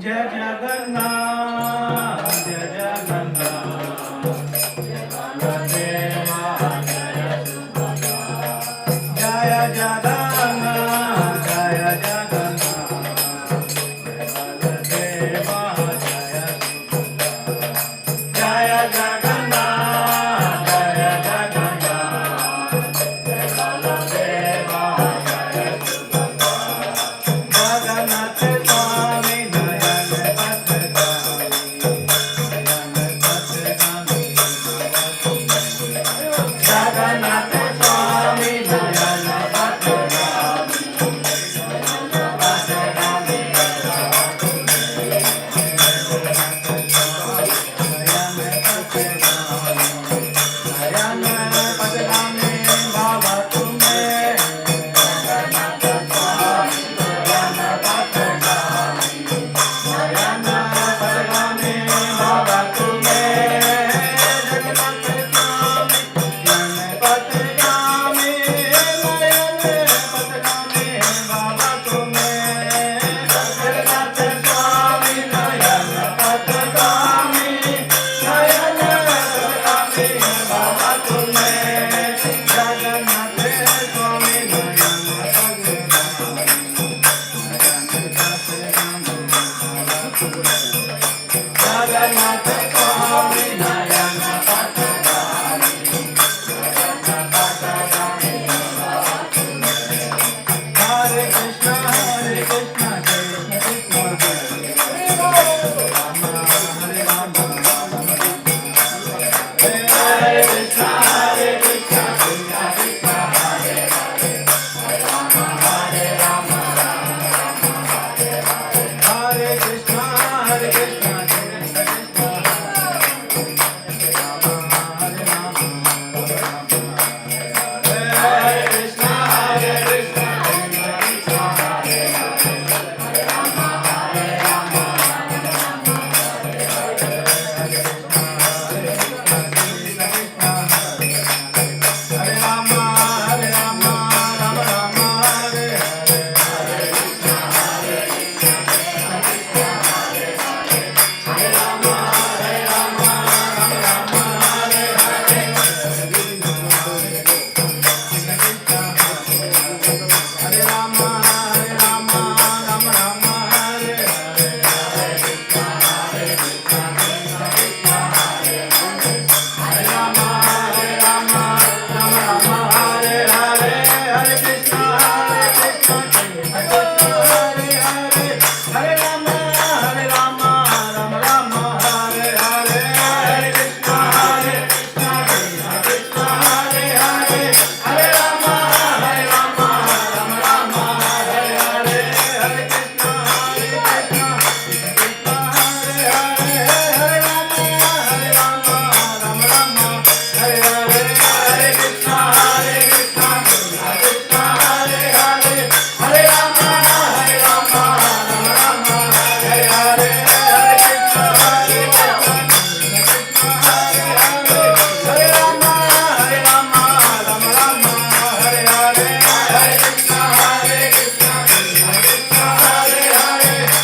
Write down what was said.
जय जगन्नाथ जय जगन्नाथ जय बलदेवा जय सुभद्रा जय जगन्नाथ जय जगन्नाथ जय बलदेवा जय सुभद्रा जय जगन्नाथ जय जगन्नाथ जय बलदेवा जय सुभद्रा जगन्नाथ स्वामी जगन्नाथ स्वामी नयन पथगामी पथगामी नयन पथगामी बाबा तुम्हें जगन्नाथ स्वामी नयन पथगामी नयन पथगामी बाबा तुम्हें जगन्नाथ स्वामी पथगामी नयन पथगामी बाबा तुम्हें जगन्नाथ स्वामी नयन पथगामी नयन पथगामी बाबा तुम्हें जगन्नाथ स्वामी नयन जगन्नाथ स्वामी नयन पथगामी हरे कृष्ण कृष्ण कृष्ण हरे राम हरे राम हरे कृष्ण कृष्ण कृष्ण हरे हरे हरे राम हरे कृष्ण कृष्ण कृष्ण